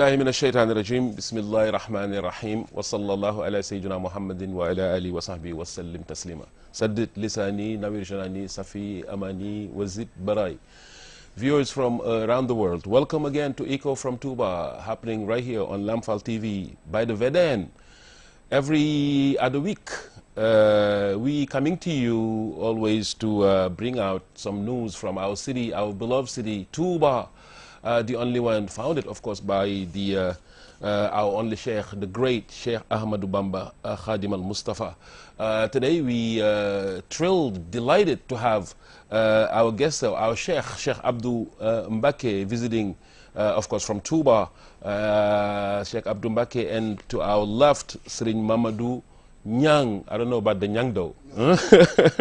من الشيطان الرجيم بسم الله الرحمن الرحيم وصلى الله على سيدنا محمد وعلى آله وصحبه وسلم تسليما سدد لساني نوير جناني صفي أماني وزد براي. Viewers from around the world, welcome again to Echo from TOUBA, happening right here on Lamfal TV by the Vedan. Every other week we coming to you always to bring out some news from our city, our beloved city, TOUBA. The only one founded, of course, by the our only Sheikh, the great Sheikh Ahmadu Bamba, Khadim al-Mustafa. Today we thrilled, delighted to have our guest, our Sheikh, S.Abdu MBACKE, visiting, of course, from TOUBA, S.Abdu MBACKE, and to our left, Serigne Mamadou Nyang. I don't know about the Nyang though.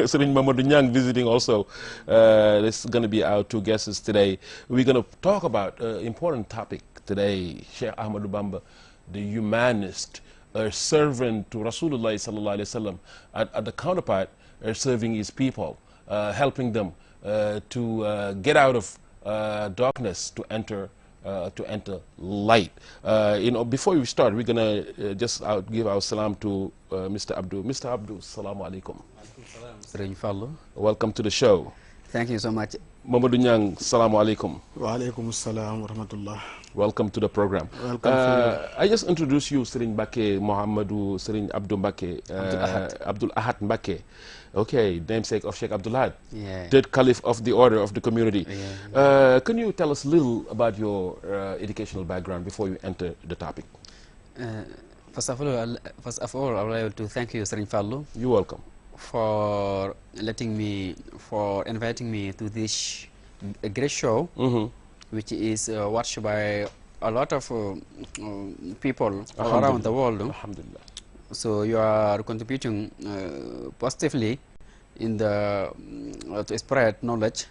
Serigne Mamadou Nyang visiting also. This is going to be our two guests today. We're going to talk about an important topic today. Sheikh Ahmadu Bamba, the humanist, a servant to Rasulullah sallallahu alaihi wasallam. At the counterpart, serving his people, helping them to get out of darkness to enter light. You know, before we start, we're gonna just give our salam to Mr. Abdu. Mr. Abdu, assalamu alaikum. S.Fallou. Welcome to the show. Thank you so much. Mamadou Nyang, assalamu alaikum. Wa alaikum assalam wa rahmatullah. Welcome to the program. Welcome. I just introduced you, Serigne MBACKE, Mohamedou Serigne Abdu MBACKE, Abdul Ahad MBACKE. Okay, namesake of Sheikh Abdul Ahad, third caliph of the order of the community. Can you tell us a little about your educational background before you enter the topic? First of all, I would like to thank you, S.Fallou. You're welcome. For inviting me to this great show, which is watched by a lot of people all around the world. Alhamdulillah. So you are contributing positively in the to spread knowledge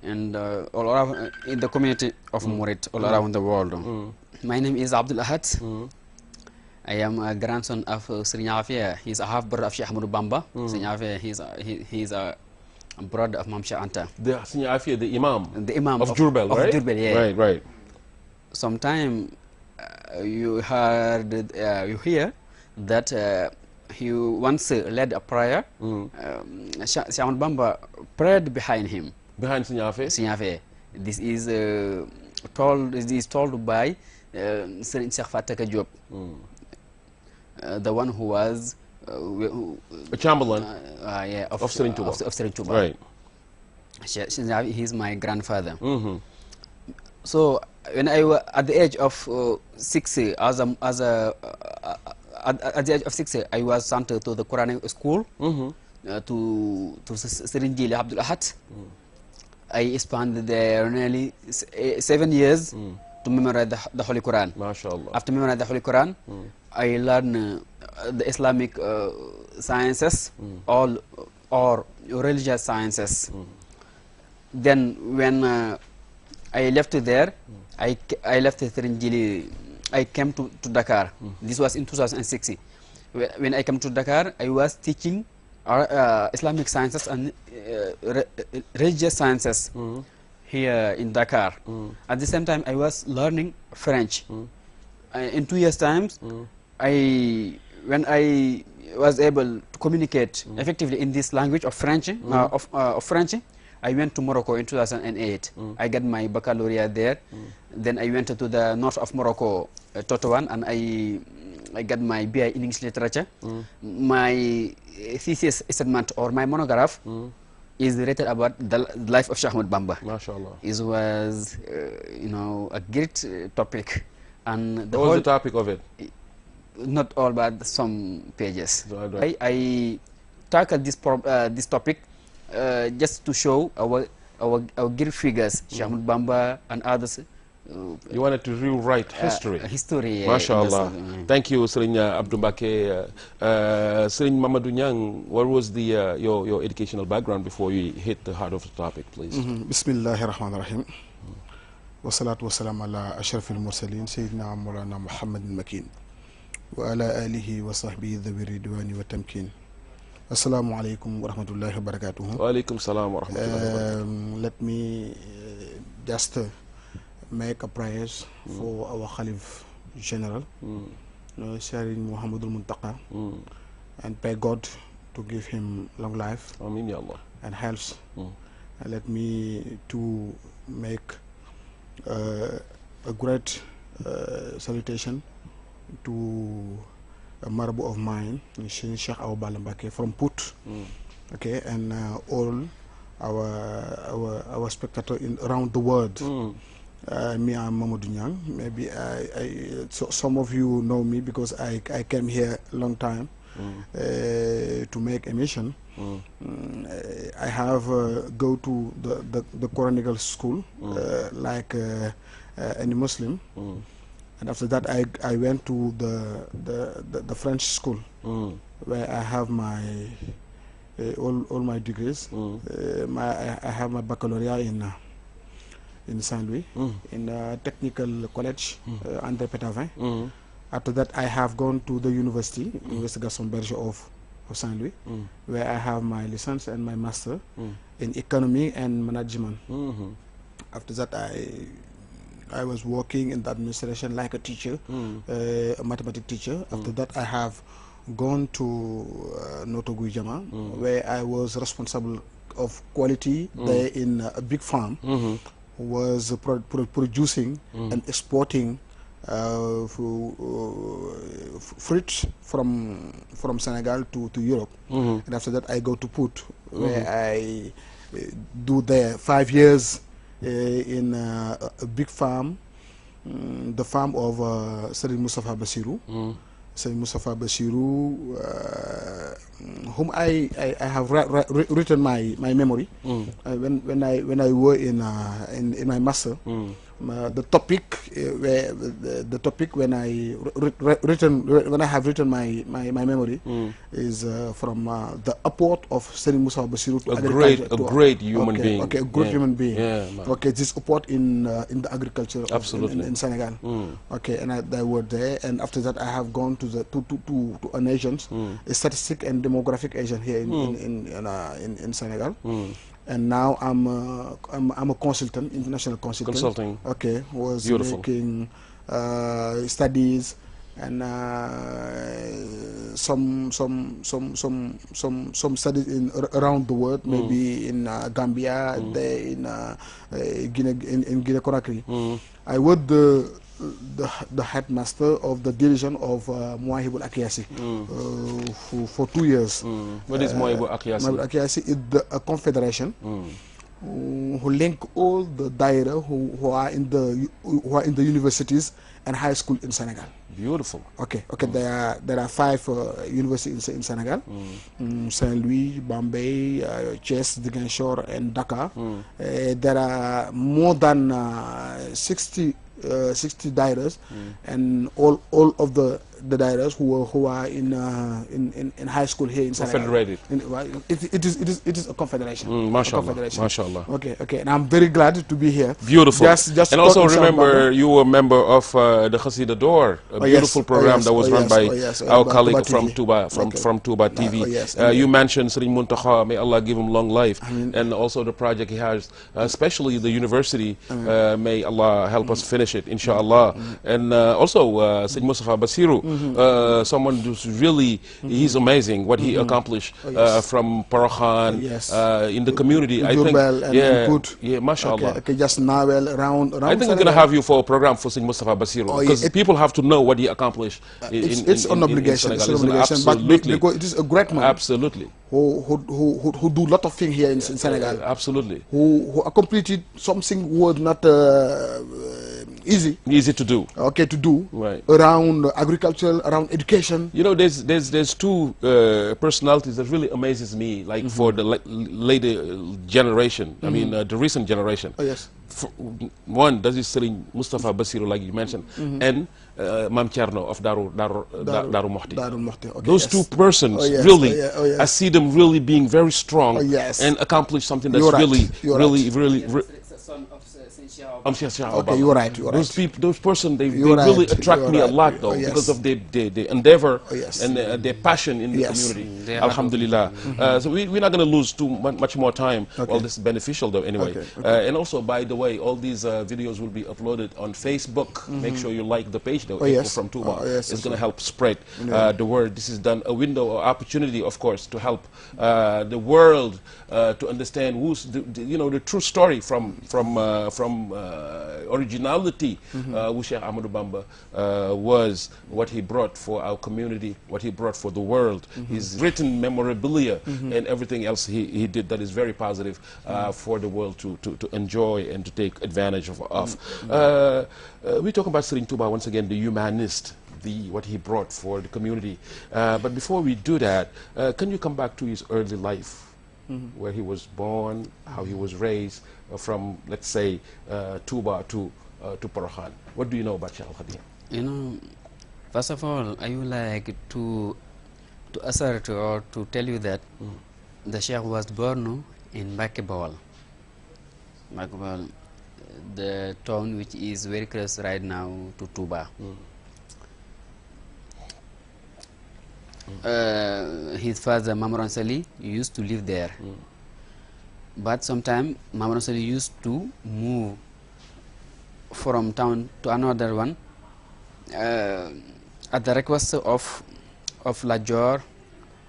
and all around in the community of Murid all around the world. My name is Abdul Ahad. I am a grandson of Serigne Afia. He's a half brother of Sheikh Ahmadu Bamba. Serigne Afia, he's a brother of Mam Sheikh Anta. The Serigne Afia, the Imam of Jurbel, right? Of Jurbel, yeah. Right. Sometime you hear that he once led a prayer. Sheikh Ahmadu Bamba prayed behind him. Behind Serigne Afia? Serigne Afia. This is told by Serigne Cheikh Fataka Diop. The one who was a Chamberlain of Serigne Touba. Of Serigne Touba. Right. He's my grandfather. So when I was at the age of 6, at the age of 6, I was sent to the Quranic school to Serigne Jili Abdul Ahad. I spent there nearly 7 years to memorize the Holy Quran. MashaAllah. After memorizing the Holy Quran, I learned the Islamic sciences, or religious sciences. Then when I left there, I left Serigne Jili. I came to Dakar. This was in 2006. When I came to Dakar, I was teaching Islamic sciences and religious sciences here in Dakar. At the same time, I was learning French. In 2 years' time, when I was able to communicate effectively in this language of French, I went to Morocco in 2008. I got my baccalaureate there. Then I went to the north of Morocco, Totouan, and I got my BA in English literature. My thesis statement or my monograph is written about the life of Sheikh Ahmadu Bamba. MashaAllah. It was, a great topic. And what was the topic of it? Not all, but some pages. Right. I tackled this topic just to show our great figures, Sheikh Ahmadu Bamba and others, You wanted to rewrite history. History. MashaAllah. Thank you, Serigne Abdou Mbake. Serigne Mamadou Niang, what was the your educational background before you hit the heart of the topic, please? Bismillahirrahmanirrahim. Wassalatu wassalamu ala ashrafil mursalin Sayyidina Mawlana Muhammadin Makin wa ala alihi wa sahbihi dhawi ridwani wa tamkin. Assalamu alaikum wa rahmatullahi wa barakatuhu. Wa alaikum salam wa rahmatullahi wa barakatuhu. Let me just make a prayer for our Khalif General, Sheikh Muhammadul Muntaqa, and pray God to give him long life Amin ya Allah. and health. And let me to make a great salutation to a marabout of mine, Sheikh Ahmadu from Put, okay, and all our spectators around the world. Me, I'm Mamadou Niang. Maybe some of you know me because I came here a long time to make a mission. I have go to the Quranical school like any Muslim, and after that I went to the French school where I have my all my degrees. I have my baccalaureate in Saint-Louis, in technical college, André Pétavin. After that, I have gone to the University Gaston Berger of Saint-Louis, where I have my license and my master in economy and management. After that, I was working in the administration like a teacher, a mathematics teacher. After that, I have gone to Noto Guijama, where I was responsible of quality there in a big farm. Was producing and exporting fruit from Senegal to Europe. And after that I go to Put, where I do there 5 years in a big farm, the farm of Serigne Moustapha Bassirou. Serigne Moustapha Bassirou, whom I have written my memory when I were in my master. The topic when I have written my memory is from the apport of Serigne Moustapha Bassirou to a great human being. Okay, a great human being. Yeah, okay, this apport in the agriculture in Senegal. Okay, and I were there, and after that I have gone to an agent, a statistic and demographic agent here in Senegal. And now I'm a consultant, international consultant. Consulting. Okay, was Beautiful. making studies and some studies around the world, maybe in Gambia, there in Guinea-Conakry. I was the headmaster of the division of Mouahibul Akiyasi for 2 years. What is Mouahibul Akiyasi? Mouahibul Akiyasi is a confederation who link all the daira who are in the universities and high school in Senegal. Beautiful. Okay. There are 5 universities in Senegal: Saint-Louis, Bamba, Thiès, Ziguinchor, and Dakar. There are more than 60 dairas, and all of the dairas who are in high school here in Senegal. Confederated. It is a confederation. MashaAllah. MashaAllah. Okay, and I'm very glad to be here. Beautiful. Just and also remember, you were a member of the Khasida Door, a beautiful program that was run by our colleague from TOUBA, from TOUBA TV. You mentioned Serigne Muntaqa, may Allah give him long life, and also the project he has, especially the university. May Allah help us finish it, inshallah. And also Serigne Moustapha Bassirou, someone who's really, he's amazing what he accomplished from Parokhan in the community. I think, mashallah. Okay, just now around I think we're going to have you for a program for Serigne Moustapha Bassirou, because people have to know what he accomplished. It's an obligation. It's an obligation, absolutely. but because it is a great man. Absolutely. Who do a lot of things here in Senegal. Absolutely. Who accomplished something was not easy to do. Okay, to do right around agriculture, around education. You know, there's 2 personalities that really amazes me, like for the later generation. I mean, the recent generation. one, that is Serigne Moustapha Bassirou, like you mentioned, and Mam Thierno of Daru Mohti. Okay, those two persons, really, I see them really being very strong and accomplish something that's really okay, you're right. Those persons, they really attract me a lot, though, because of their endeavor and their passion in the community. Alhamdulillah. So we're not going to lose too much more time. Well, this is beneficial, though, anyway. And also, by the way, all these videos will be uploaded on Facebook. Make sure you like the page, though, from TOUBA. It's going to help spread the word. This is done a window or opportunity, of course, to help the world to understand who's the true story from originality, who Sheikh Ahmadu Bamba was, what he brought for our community, what he brought for the world, his written memorabilia, and everything else he did that is very positive for the world to enjoy and to take advantage of. We talk about Serigne Touba once again, the humanist, what he brought for the community. But before we do that, can you come back to his early life? Where he was born, how he was raised, from, let's say, TOUBA to Porokhane. What do you know about Sheikh Al-Khadim? First of all, I would like to assert or to tell you that the Sheikh was born in MBACKE Bawal. MBACKE Bawal, the town which is very close right now to TOUBA. His father, Mamour Sali, used to live there. But sometimes Mamour Sali used to move from town to another one at the request of Lajor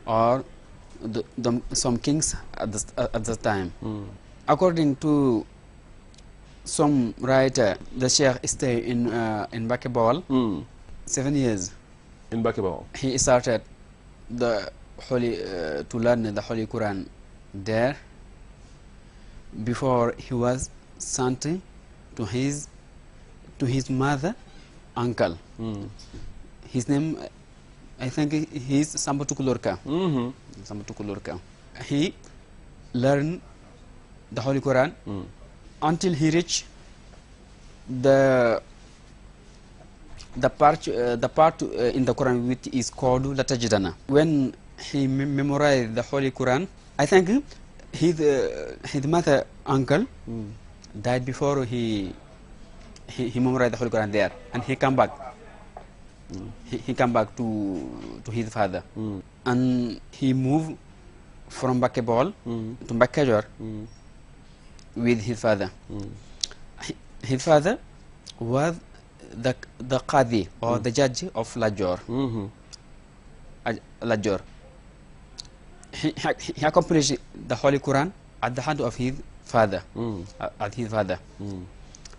or some kings at the time. According to some writer, the Sheikh stayed in MBACKE Bawal 7 years. In MBACKE Bawal, he started the holy to learn the Holy Quran there before he was sent to his mother uncle. His name, I think, he's Sambatu Kulurka. Sambatu Kulurka. He learned the Holy Quran until he reached the part in the Quran which is called Latajidana. When he memorized the Holy Quran, I think his mother uncle died before he memorized the Holy Quran there, and he come back. He come back to his father, and he moved from MBACKE Bawal to MBACKE Kajor with his father. His father was the Qadi or the judge of Lajor. Lajor. He accomplished the Holy Quran at the hand of his father.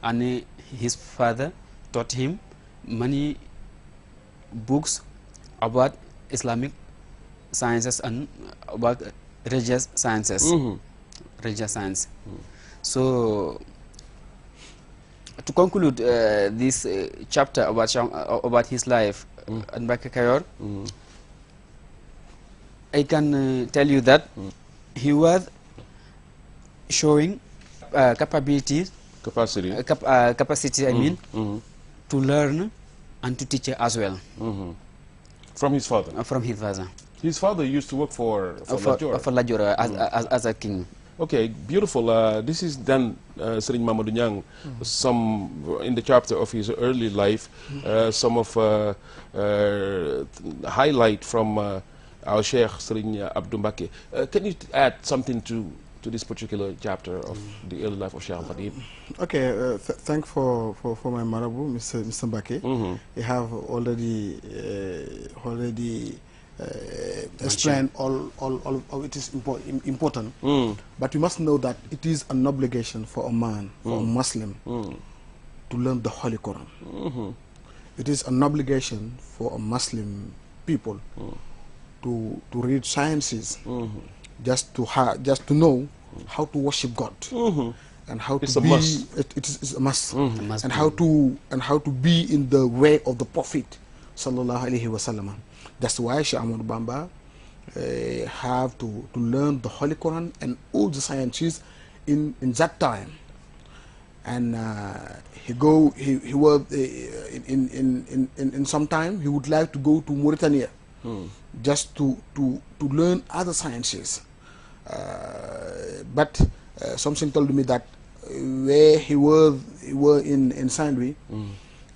And his father taught him many books about Islamic sciences and about religious sciences. Religious science. So, to conclude this chapter about his life at MBACKE Kajor, I can tell you that he was showing capacity, I mean, to learn and to teach as well. From his father? From his father. His father used to work for Lajor? For Lajor as a king. Okay, beautiful. This is then Serigne Mamadou Niang, some in the chapter of his early life, some of highlight from our Sheikh Serigne Abdou Mbacké. Can you add something to this particular chapter of the early life of Sheikh Al-Khadim? Okay, thank for my Marabu, Mr. Mbacké. You have already explain all it is important, but you must know that it is an obligation for a man, for a Muslim, to learn the Holy Quran. It is an obligation for a Muslim people to read sciences, just to know how to worship God, and how to be. It is a must, and how to be in the way of the Prophet sallallahu alaihi wasallam. That's why Sheikh Ahmadu Bamba have to learn the Holy Quran and all the sciences in that time. and he was in some time he would like to go to Mauritania just to learn other sciences, but something told me that where he was in Saint-Louis,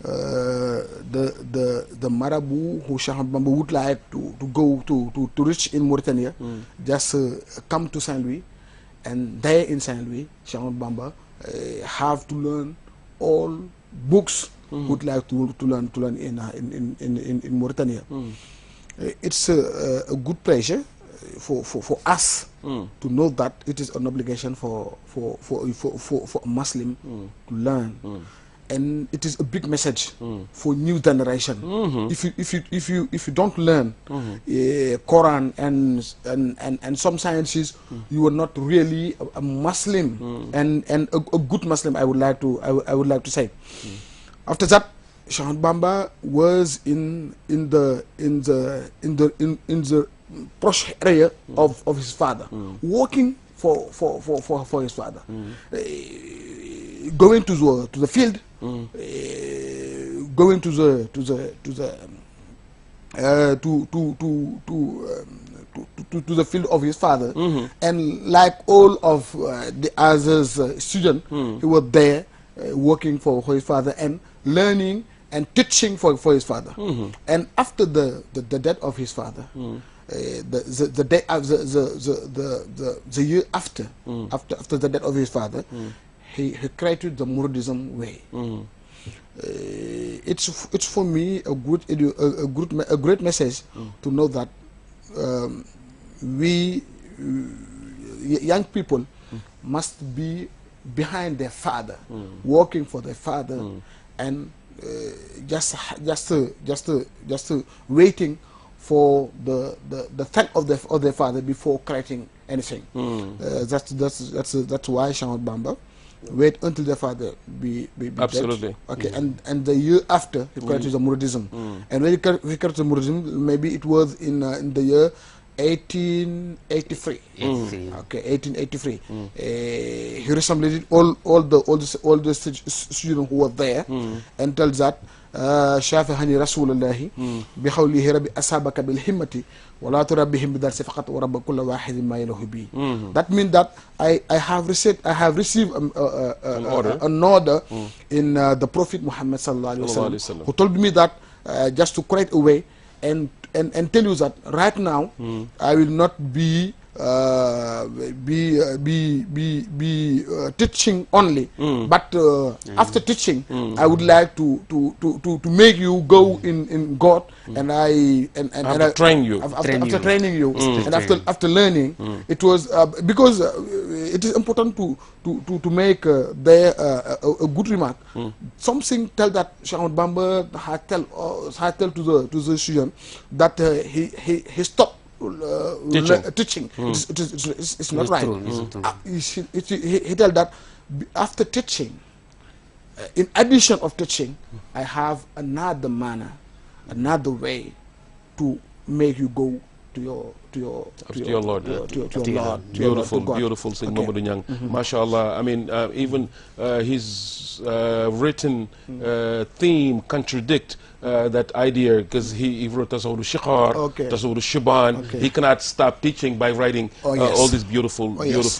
the Marabout who Sheikh Bamba would like to go to reach in Mauritania, just come to Saint-Louis, and there in Saint-Louis, Sheikh Bamba have to learn all books would like to learn in Mauritania. It's a good pleasure for us to know that it is an obligation for a Muslim to learn. And it is a big message for new generation. If you don't learn Quran and some sciences, you are not really a Muslim and a good Muslim. I would like to say. After that, Sheikh Bamba was in the posh area of his father, working for his father, going to the field. Going to the field of his father, and like all of the others students, he was there working for his father and learning and teaching for his father. And after the death of his father, the year after the death of his father, he created the Mouridism way. It's for me a great message to know that we young people must be behind their father, working for their father, and just waiting for the thank of their father before creating anything. That's why Sheikh Bamba wait until their father be absolutely dead. Okay, and the year after he created the Mouridism, and when he created the Mouridism, maybe it was in the year 1883. Okay, 1883. He reassembled all the students who were there, and tells that Shafihani Rasulullahi bihawlihi rabbi asabaka bil himmati wala turabbihim bidarsi faqat wa rabba kulla wahidin ma yalahu bi. That means that I have received an order in the Prophet Muhammad sallallahu alaihi wasallam, who told me that just to create a way and tell you that right now I will not be teaching only, but after teaching I would like to make you go in God, and after training you, and after learning, it was because it is important to make there a good remark. Something tell that Sheikh Bamba had tell to the student that he stopped teaching. It's not right. He tell that after teaching, in addition of teaching, I have another manner, another way to make you go to your Lord. Beautiful Sayyid Mamadou Niang. MashaAllah. I mean, even his written theme contradict that idea, because he wrote Tasawwur Shikhar, Tasawwur Shiban. He cannot stop teaching by writing all these beautiful books.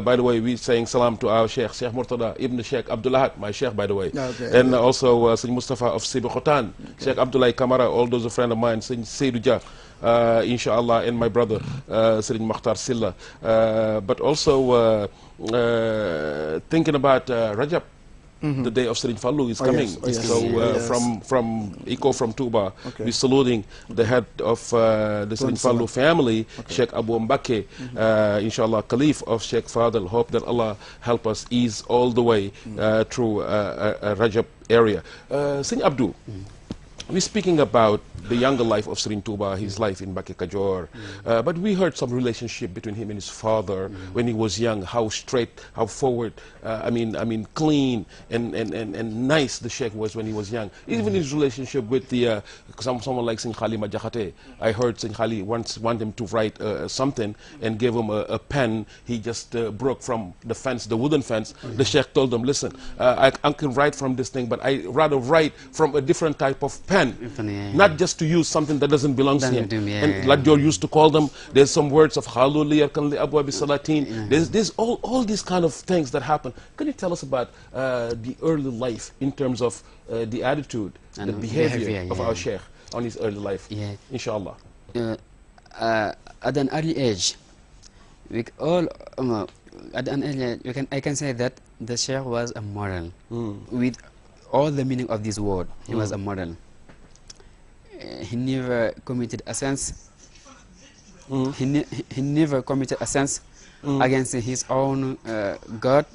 By the way, we saying salam to our Sheikh Murtada Ibn Sheikh Abdullah, my Sheikh, by the way, and also Sayyid Mustafa of Sibi Khotan, Sheikh Abdullah Kamara, all those are friends of mine, Sayyid Seydou Dia, inshallah, and my brother Sayyid Makhtar Silla, but also thinking about Rajab. The day of S.Fallou is coming. From TOUBA, we're saluting the head of the S.Fallou family, Sheikh Abu MBACKE, inshallah, Caliph of Sheikh Fadel. Hope that Allah help us ease all the way through Rajab area. S.Abdu, we're speaking about the younger life of Serigne Touba, his life in MBACKE Kajor, but we heard some relationship between him and his father when he was young, how straight, how forward, I mean clean and nice the Sheikh was when he was young. Even his relationship with the someone like Serigne Khali Majahate. I heard Serigne Khali once wanted him to write something and gave him a pen. He just broke from the fence, the wooden fence. The Sheikh told him, listen, I can write from this thing, but I rather write from a different type of pen, not just to use something that doesn't belong to him. And like Lat used to call them, there's some words of Khaluli Arkan li Abwa bi Salatin. There's all these kind of things that happen. Can you tell us about the early life in terms of the attitude and the behavior of our Sheikh on his early life? Inshallah. At an early age, I can say that the Sheikh was a model with all the meaning of this word. He was a model. He never committed offense. He never committed offense against his own God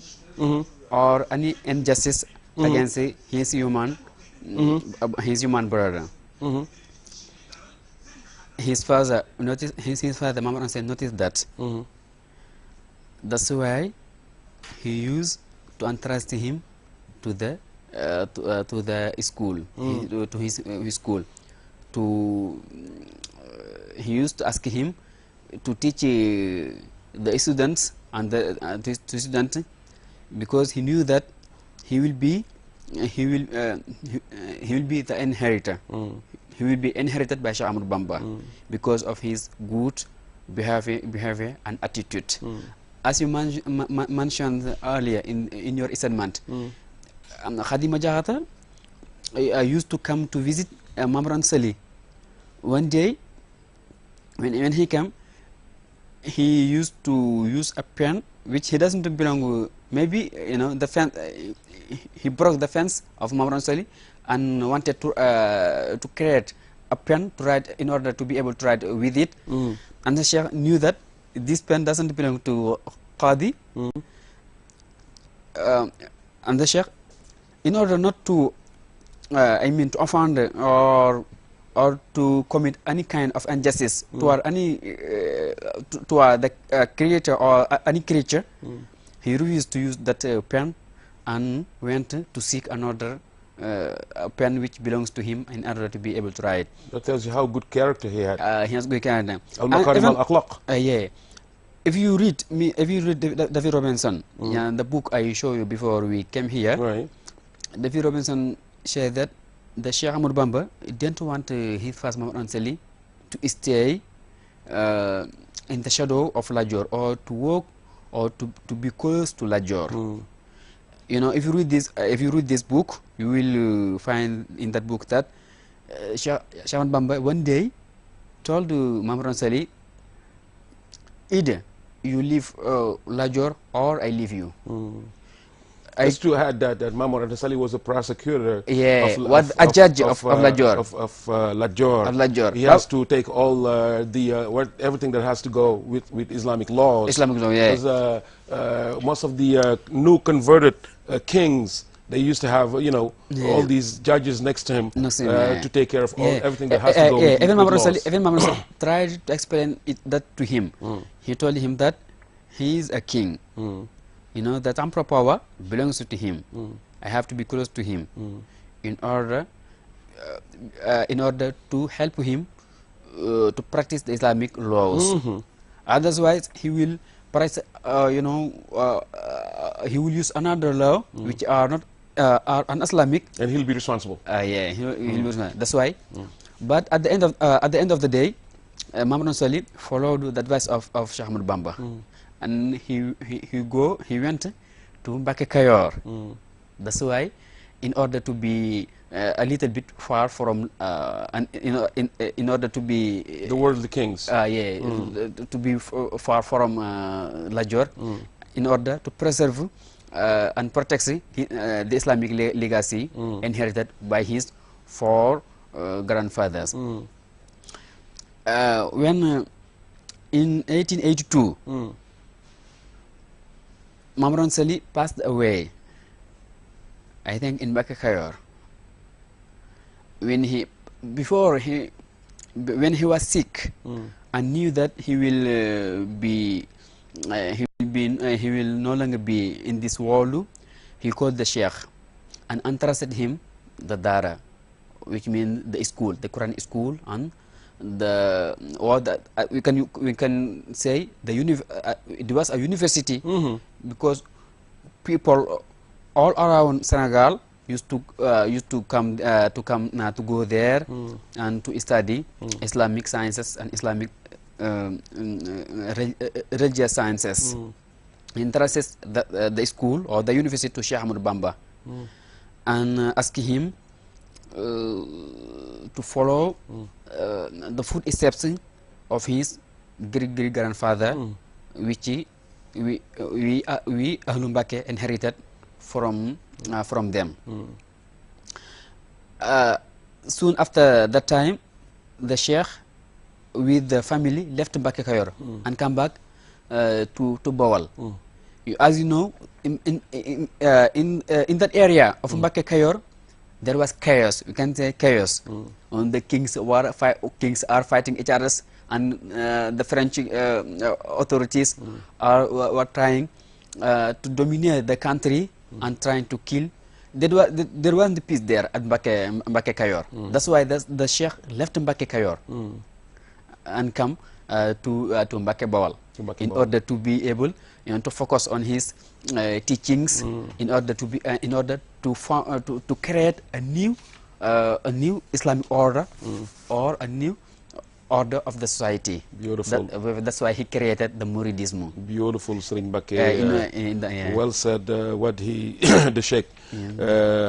or any injustice against his human brother. His father noticed. His father, Mama said, noticed that. That's why he used to entrust him to the school, to his school. He used to ask him to teach the students and the students, because he knew that he will be the inheritor. He will be inherited by Sheikh Ahmadu Bamba because of his good behavior and attitude. As you mentioned earlier in your statement, Khadima Jahata used to come to visit Mamran Sali. One day, when he came, he used to use a pen which he doesn't belong. Maybe the fence. He broke the fence of Mamran Sali and wanted to create a pen to write in order to be able to write with it. And the Sheikh knew that this pen doesn't belong to Qadi. And the Sheikh, in order not to, to offend or to commit any kind of injustice toward any toward the creator or any creature, he refused to use that pen and went to seek another a pen which belongs to him in order to be able to write. That tells you how good character he had. He has good character. Al-Makarim al-Akhlaq. Yeah. If you read David Robinson, the book I show you before we came here, right. David Robinson said that the Sheikh Ahmadu Bamba didn't want his first Muhammad Ansari to stay in the shadow of Lajor, or to walk or to be close to Lajor. If you read this book, you will find in that book that Sheikh Ahmadu Bamba one day told Muhammad Ansari, either you leave Lajor or I leave you. I still had that Muhammad Ansari was a prosecutor. Yeah, a judge of Lajor. Of Lajor. He has to take all everything that has to go with Islamic laws. Islamic law, yeah. Because most of the new converted kings, they used to have all these judges next to him to take care of everything that has to go with laws. Even Muhammad Ansari tried to explain that to him. He told him that he is a king. That ample power belongs to him. I have to be close to him in order to help him to practice the Islamic laws. Otherwise, he will he will use another law which are not un-Islamic, and he'll be responsible. Yeah, he'll be responsible. That's why. But at the end of the day, Muhammad Ansari followed the advice of Sheikh Ahmadu Bamba. And he went to MBACKE Kajor. That's why, in order to be a little bit far from, in order to be the worldly kings. To be far from Lajor, in order to preserve and protect the Islamic legacy inherited by his four grandfathers. When in 1882. Muhammad Ansari passed away, I think in MBACKE Kajor. When he before when he was sick, and knew that he will he will no longer be in this world, he called the Sheikh and entrusted him the Dara, which means the school, the Quran school, and we can say it was a university, because people all around Senegal used to go there and to study Islamic sciences and Islamic religious sciences. Interested the school or the university to Sheikh Ahmadu Bamba, and asking him to follow the footsteps of his great grandfather, which we Ahlu Mbake inherited from them. Soon after that time, the Sheikh with the family left Mbake Kayor and come back to Bawal. As you know, in that area of Mbake Kayor, there was chaos. We can say chaos. And the kings are fighting each other, and the French authorities were trying to dominate the country and trying to kill. There wasn't peace there at Mbake Kayor. That's why the Sheikh left Mbake Kayor and come to Mbake Bawal in order to be able to focus on his teachings, in order to create a new Islamic order or a new order of the society. Beautiful. That's why he created the Mouridism. Beautiful, Serigne Mbake. Well said. What he, the Sheikh,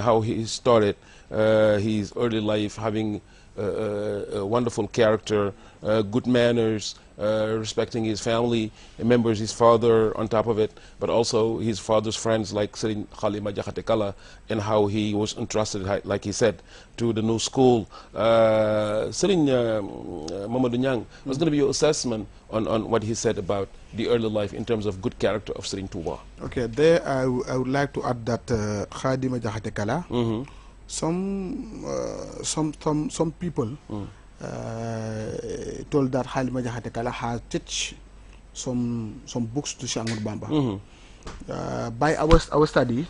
how he started his early life, having a wonderful character, good manners, respecting his family members, his father on top of it, but also his father's friends like Serigne Khalima Jakhate Kala, and how he was entrusted, like he said, to the new school. Serigne Mamadou Niang, what's going to be your assessment on what he said about the early life in terms of good character of Serigne Touba? Okay, there I would like to add that Khalima Jakhate Kala, some people told that Khalima Jakhate Kala has teach some books to Sheikh Ahmadu Bamba. By our study,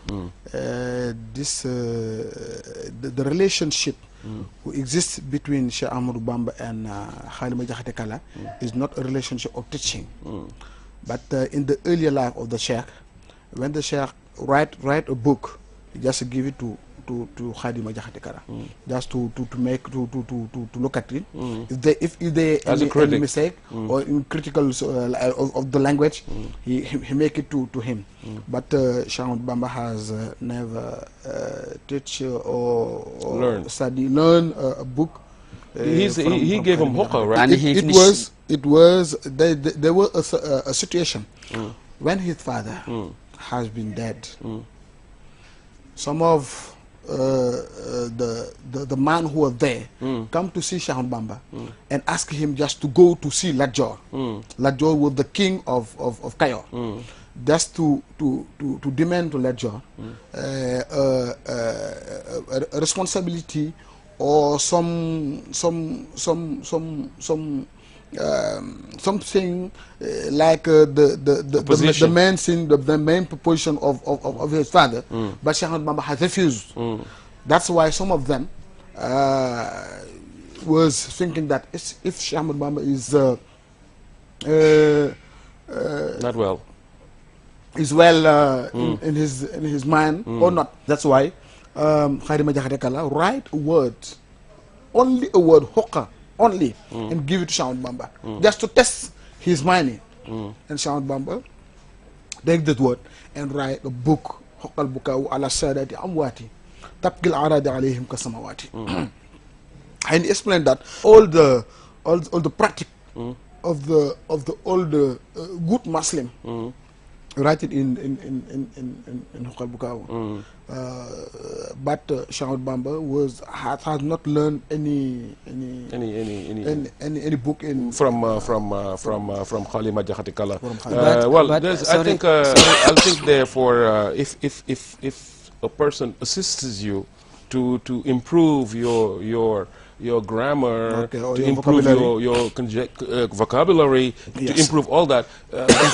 the relationship who exists between Sheikh Ahmadu Bamba and Khalima Jakhate Kala is not a relationship of teaching, but in the earlier life of the Sheikh, when the Sheikh write a book, he just give it to Khalima Jakhate Kala, just to look at it. If they any mistake or in critical of the language, he make it to him. But Sheikh Ahmadu Bamba has never teach or learn a book. He gave him hookah, right? And there was a situation when his father has been dead. Some of the man who was there come to see Sheikh Ahmadu Bamba and ask him just to go to see Lat Dior. Lat Dior was the king of Kayor. Just to demand to Lat Dior a responsibility or something like the main proposition of his father, but Sheikh Ahmadu Bamba has refused. That's why some of them was thinking that if Sheikh Ahmadu Bamba is not well, is well in his mind or not. That's why Khalima Jakhate Kala write a word, only a word, hookah, only, and give it to Sheikh Ahmadu Bamba, just to test his mind. And Sheikh Ahmadu Bamba take that word and write a book, Hoqal Bukau ala Sadati Amwati, Tabkil Aradi alayhim Kasamawati. And he explained that all the practice of the old good Muslim, write it in Hoqal Bukau. But Sheikh Ahmadu Bamba has not learned any book from Khalima Jakhate Kala. I think therefore if a person assists you to improve your your grammar, Okay, or to your improve vocabulary. your vocabulary, to Yes. improve all that.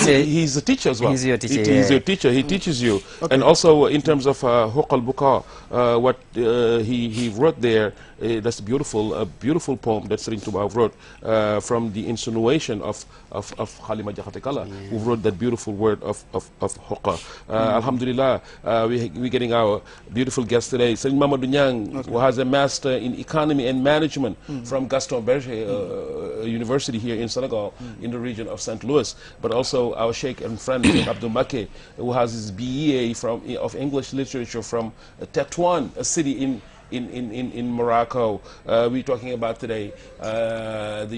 He's a teacher as well. He's your teacher, He's yeah. your teacher. He teaches you. Okay. And also in terms of Huq al-Buqa, what he wrote there, that's a beautiful poem that Serigne Touba wrote from the insinuation of Halima Jakhate Kala, who wrote that beautiful word of Huqa. Alhamdulillah, we're getting our beautiful guest today, Serigne Mamadou Niang, who has a master in economy and management from Gaston Berger University here in Senegal, in the region of St. Louis, but also our Sheikh and friend S.Abdu MBACKE, who has his BEA of English literature from Tetuan, a city in Morocco. We're talking about today the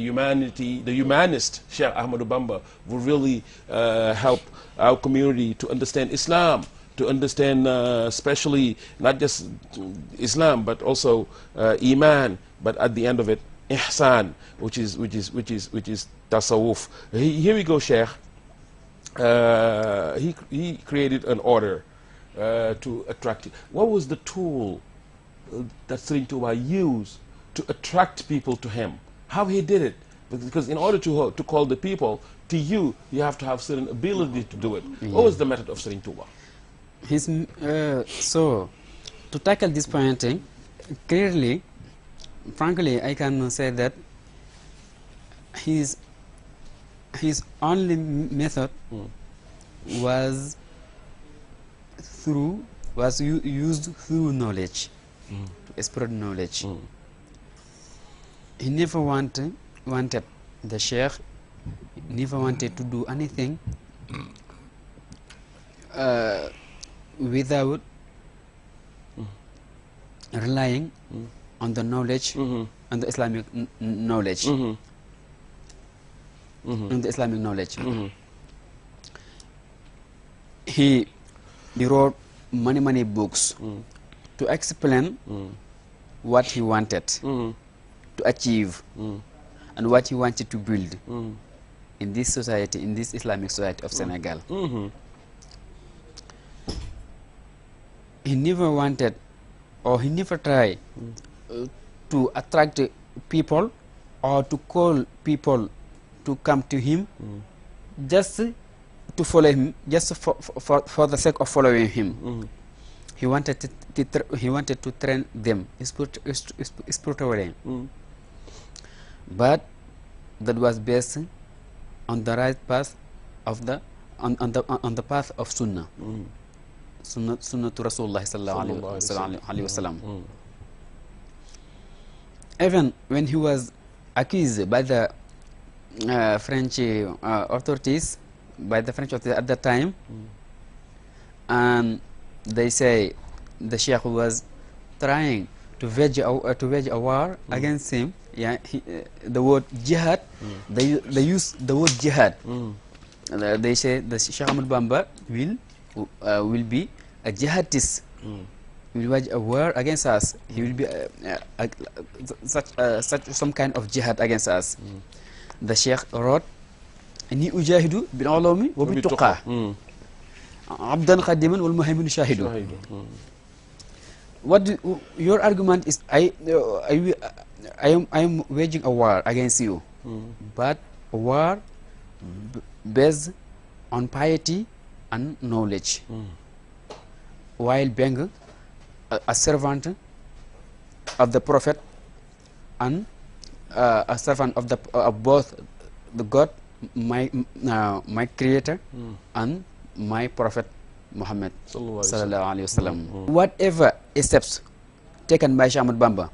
humanist Sheikh Ahmadu Bamba will really help our community to understand Islam, to understand especially not just Islam but also Iman, but at the end of it Ihsan, which is tasawwuf. Here we go, Sheikh. He created an order to attract. What was the tool that Serigne Touba used to attract people to him? How he did it? Because in order to call the people to you, you have to have certain ability to do it. What was the method of Serigne Touba? So, to tackle this point, clearly, frankly, I can say that his only method was used through knowledge, to spread knowledge. He never wanted the Sheikh never wanted to do anything without relying on the knowledge, on the Islamic knowledge. On the Islamic knowledge. He wrote many books to explain what he wanted to achieve and what he wanted to build in this society, in this Islamic society of Senegal. He never wanted, or he never tried to attract people or to call people to come to him just to follow him, just for the sake of following him. He wanted to train them spiritually, but that was based on the right path of on the path of Sunnah. Sunnah to Rasulullah sallallahu alaihi wasallam. Even when he was accused by the French authorities, at that time, and they say the Sheikh was trying to wage a war against him. Yeah, the word jihad. They use the word jihad. They say the Sheikh Ahmadu Bamba will be a jihadist. He will wage a war against us. He will be some kind of jihad against us. The Sheikh wrote, "Inni ujahidu bil ulumi wa bit tuqa, abdan khadiman wal muhaymin shahidu." What your argument is? I am waging a war against you, but a war based on piety and knowledge, while being a servant of the Prophet and a servant of both the God, my Creator, and my Prophet Muhammad sallallahu alaihi wasallam. Whatever steps taken by Sheikh Ahmadu Bamba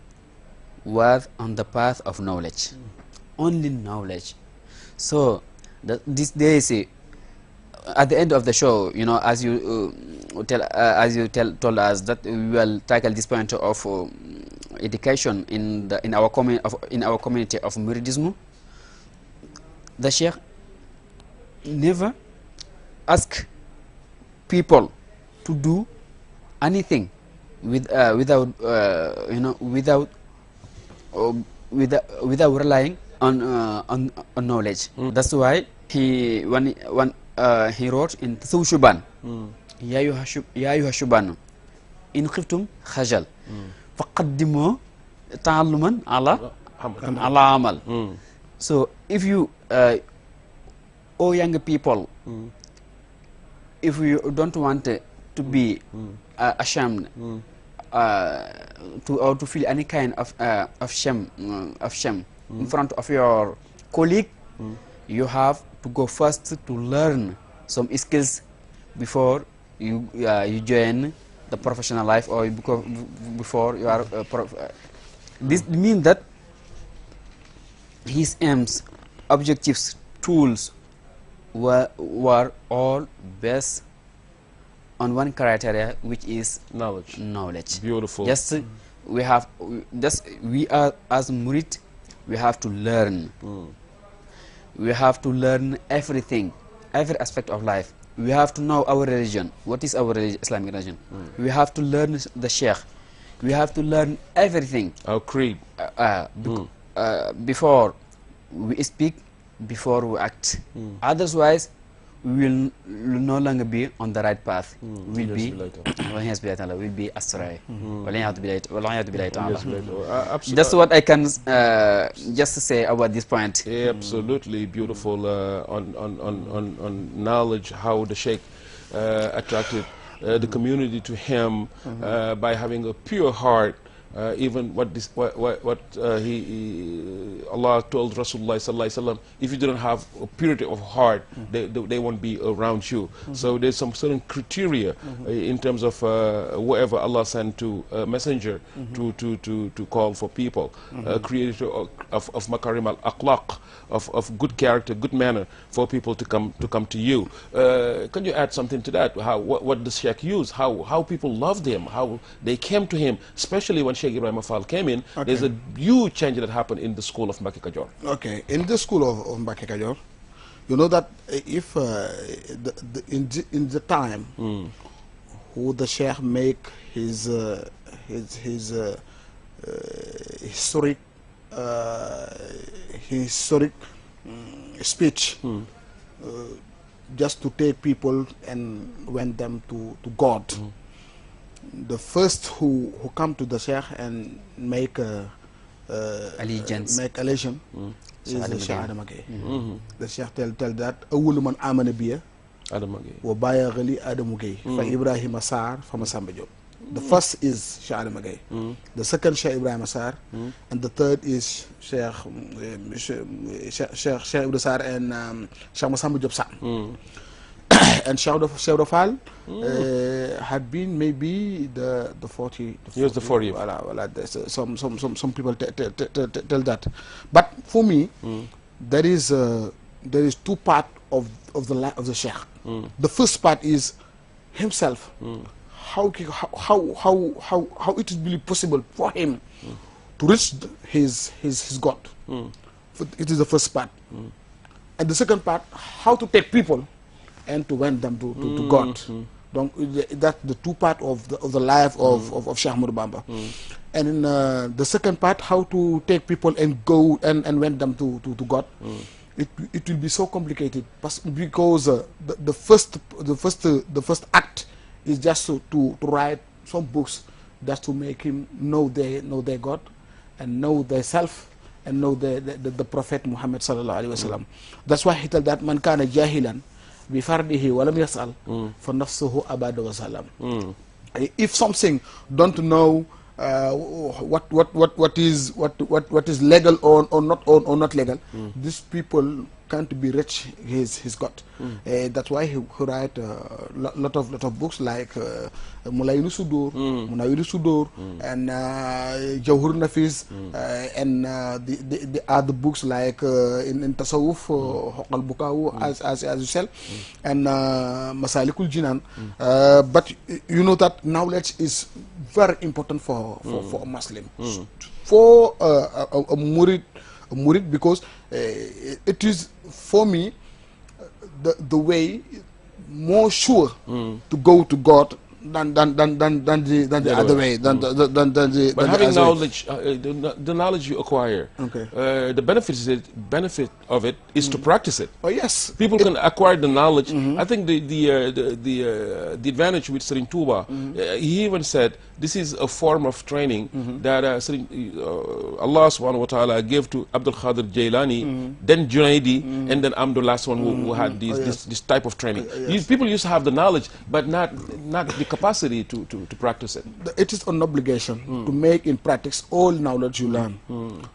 was on the path of knowledge, only knowledge. So these days, at the end of the show, as you told us that we will tackle this point of education in our community of Muridism. The Sheikh never asked people to do anything without relying on knowledge. That's why he wrote in Shuban, Ya ayuha shubanu in khiftum khajal faqaddimu ta'alluman ala amal. So if you all young people, if you don't want to be ashamed to feel any kind of shame in front of your colleague, you have to go first to learn some skills before you join the professional life, or before you are this means that his aims, objectives, tools were all based on one criteria, which is knowledge. Beautiful. We are as murid, we have to learn. We have to learn everything, every aspect of life. We have to know our religion. What is our religion, Islamic religion? We have to learn the Sheikh. We have to learn everything. Our creed. Before we speak, before we act. Otherwise, we will no longer be on the right path. We'll be astray. That's what I can just say about this point. Absolutely beautiful on knowledge, how the Sheikh attracted the community to him by having a pure heart. Even what Allah told Rasulullah sallallahu alaihi wasallam, if you don't have a purity of heart, they won't be around you. So there's some certain criteria in terms of whoever Allah sent to a messenger to call for people, creator of makarim al-akhlaq, of good character, good manner for people to come to you. Can you add something to that? What the Sheikh used, how people loved him, how they came to him, especially when Sheikh Ibrahim Fall came in. There's a huge change that happened in the school of MBACKE Kajor. Okay, in the school of MBACKE Kajor, you know that if in the time who the Sheikh make his historic speech, just to take people and went them to God. The first who come to the Sheikh and make allegiance is the Sheikh Adama Gaye. The Sheikh tell that awwalu man amana biya Adama Gaye wa baya gali Adamu Gaye fa Ibrahim Asar fa Masamba Diop. The first is Sheikh Adama Gaye, the second Sheikh Ibrahim Asar, and the third is Sheikh Ibrahim Asar and Sheikh Masamba Diop Sam. And Sheikh Fall had been maybe the 40. He was the 40. Some people tell that, but for me, there is two parts of the life of the Sheikh. The first part is himself. How it is really possible for him to reach his God. It is the first part, and the second part, how to take people and to win them to God. Donc that's the two parts of the life of Sheikh Ahmadu Bamba. And in the second part, how to take people and go and win them to God. It will be so complicated because the first act is just to write some books, just to make him know their God and know their self and know the Prophet Muhammad sallallahu alaihi wasallam. That's why he told that man kana jahilan bifardihi walam yas'al for nafsuhu abada wa salam. If something don't know what is legal or not legal, these people can't be rich his God. That's why he write lot of books like Mulayinu Sudur, Munawiru Sudur, and Jawhur Nafis, and the other books like in Tasawuf, Hoqal Bukau, as you said, and Masalikul Jinan. But you know that knowledge is very important for a Muslim, for a murid, because it is for me the way more sure to go to God than the other way. But having knowledge, the knowledge you acquire, the benefit of it is to practice it. Oh yes, people can acquire the knowledge. I think the advantage with Serigne Touba, he even said this is a form of training that Allah subhanahu wa ta'ala gave to Abdul Qadir Jailani, then Junaidi, and then I'm the last one who had this type of training. People used to have the knowledge, but not the capacity to practice it. It is an obligation to make in practice all knowledge you learn.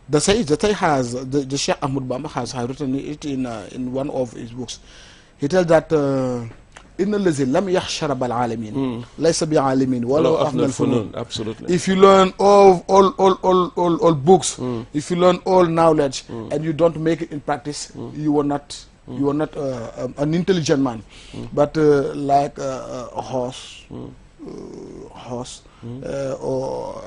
The Sheikh has the Sheikh Ahmadu Bamba has written it in one of his books. He tells that إن الذي لم يحشر بالعالمين ليس بعالمين ولو أفنى الفنون. Absolutely. If you learn all books, if you learn all knowledge, and you don't make it in practice, you are not an intelligent man, but like a horse, or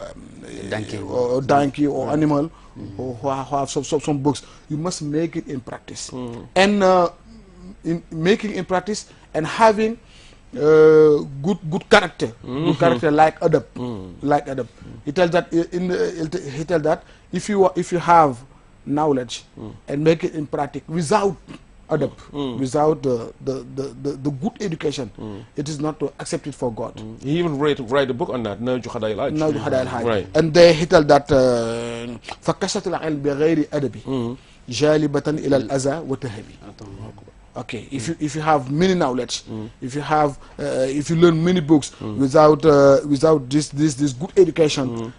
donkey or animal, or who have some books, you must make it in practice. And in making in practice and having good character, like adab, like adab. He tells that he tells that if you have knowledge and make it in practice without adab, without the good education, it is not accepted for God. He even write a book on that. Right. And they he tells that فَكَسَّةُ الْعِلْمِ بِغَيْرِ أَدَبِ جَالِبَةً إِلَى الْأَذَى وَالتَّهَبِ. Okay, if you have many knowledge, if you learn many books without this good education,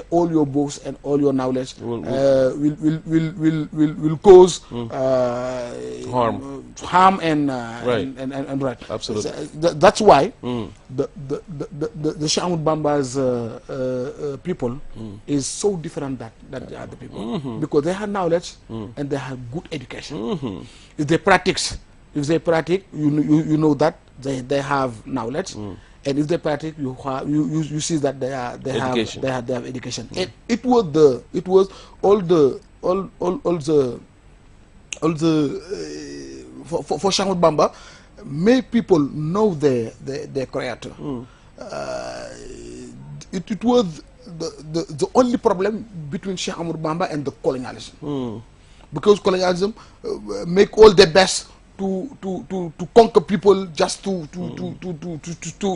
all your books and all your knowledge will cause harm and right. Absolutely. That's why the Sheikh Ahmadu Bamba's people is so different than the other people, because they have knowledge and they have good education. If they practice, you know that they have knowledge, and if they practice, you see that they have education. It was all the for Sheikh Ahmadu Bamba, make people know their creator. It was the only problem between Sheikh Ahmadu Bamba and the colonialism. Because colonialism make all their best to conquer people, just to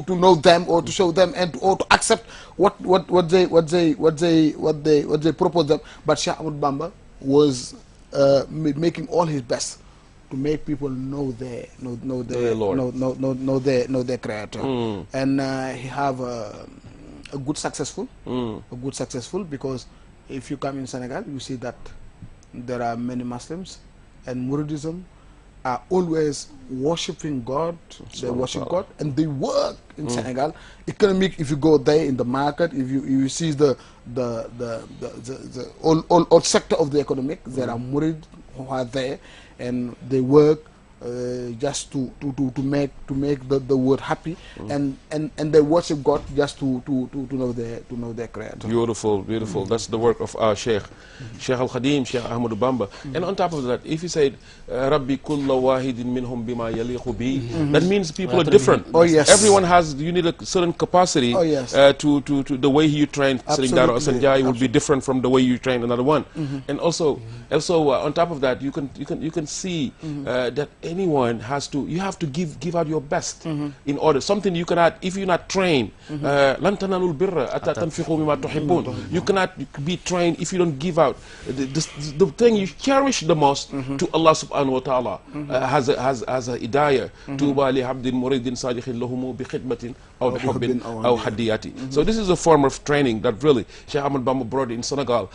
know them or to show them or to accept what they propose them. But Sheikh Ahmadu Bamba was making all his best to make people know their creator. And he have a good successful because if you come in Senegal, you see that there are many Muslims, and Muridism are always worshipping God. They worship God, and they work in Senegal. Economic, if you go there in the market, if you see the all sector of the economic, there are Murid who are there, and they work just to make the world happy, and they worship God just to know their creator. Beautiful. That's the work of our Sheikh Al Khadim, Sheikh Ahmadu Bamba. And on top of that, if you said Rabbi kulla wahidin minhum bima yaliqu bi, that means people are different. Oh yes. Everyone you need a certain capacity. Oh yes. To the way you train Serigne Daro Sanjay will be different from the way you train another one. And also on top of that, you can see that anyone you have to give out your best in order. Something you cannot, if you're not trained, lan tanalul birra hatta tanfiqu mimma tuhibbun. You cannot be trained if you don't give out the thing you cherish the most to Allah subhanahu wa ta'ala. Has a hidayah. TOUBA li abdin muridin sadikhin lahumu bi khidmatin aw bi hubbin aw hadiyati. So this is a form of training that really Sheikh Ahmadu Bamba brought in Senegal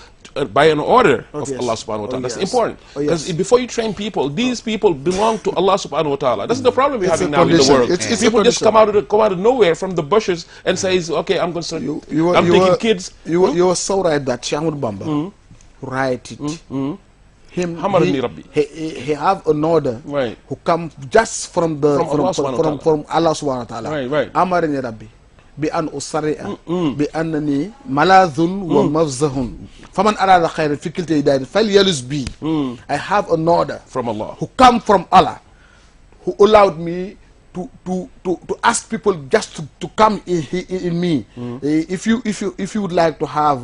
by an order of Allah subhanahu wa ta'ala. That's important, because before you train people, these people belong to Allah subhanahu wa ta'ala. That's the problem we're having now in the world. People just come out of nowhere from the bushes and says, okay, I'm going to start, I'm taking kids. You were so right that Sheikh Ahmadu Bamba write it. He have an order who come just from Allah subhanahu wa ta'ala. Amarini Rabbi bi an usari'a bi annani malazun wa mafzahun faman arada khayran fi kilta yadayni falyalus bi. I have an order from Allah, who come from Allah, who allowed me to ask people just to come in me. If you would like to have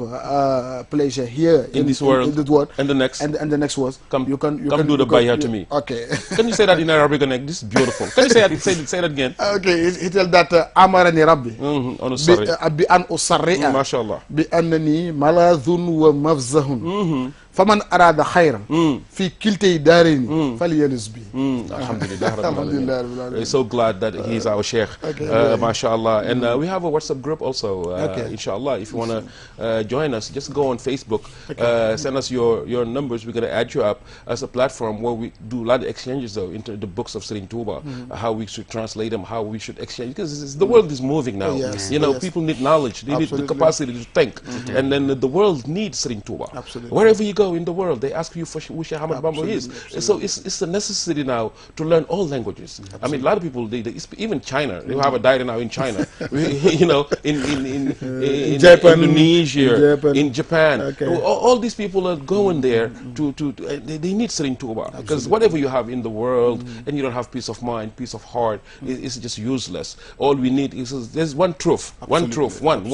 pleasure here in this world, and the next, and the next was you can do the bayah to me. Okay. Can you say that in Arabic? This is beautiful. Can you say that again? Okay, he tell that amarani rabbi bi an usarri'a mashallah bi annani maladhun wa mafzahun faman arada khayran fi kiltay darini falyalis bi. Alhamdulillah. We're so glad that he's our Sheikh. Mashallah. And we have a WhatsApp group also. Inshallah, if you want to join us, just go on Facebook. Send us your numbers. We're going to add you up as a platform where we do a lot of exchanges though into the books of Serigne Touba, how we should translate them, how we should exchange, because the world is moving now. People need knowledge, they need the capacity to think, and then the world needs Serigne Touba. Wherever you go in the world, they ask you for who Sheikh Ahmad Bamba is. So it's a necessity now to learn all languages. I mean, a lot of people, even China, they have a diary now in China, in Japan, Indonesia, in Japan. All these people are going there they need Serigne Touba, because whatever you have in the world and you don't have peace of mind, peace of heart, it's just useless. All we need is there's one truth, one truth, one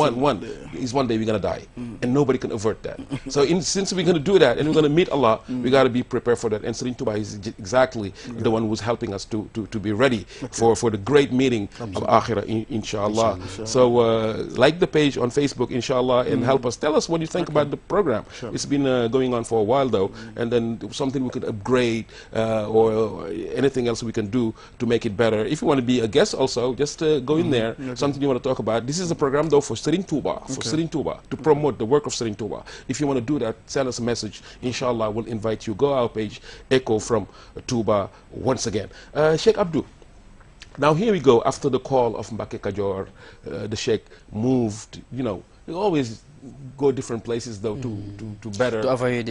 is one day we're gonna die, and nobody can avert that. So since we're gonna do that and we're gonna meet Allah, we gotta be prepared for that. And Serigne Touba is exactly the one who's helping us to be ready for the great meeting of Akhirah, inshallah. So like the page on Facebook, inshallah, and help us. Tell us what you think about the program. It's been going on for a while though, and then something we could upgrade or anything else we can do to make it better. If you want to be a guest also, just go in there, something you want to talk about. This is a program though for Serigne Touba, Serigne Touba, to promote the work of Serigne Touba. If you want to do that, send us a message. Inshallah, we'll invite you. Go our page, Echo from Touba once again. Sheikh Abdu, now here we go. After the call of Mbacke Kadior, the Sheikh moved, you always go different places though to better, to avoid,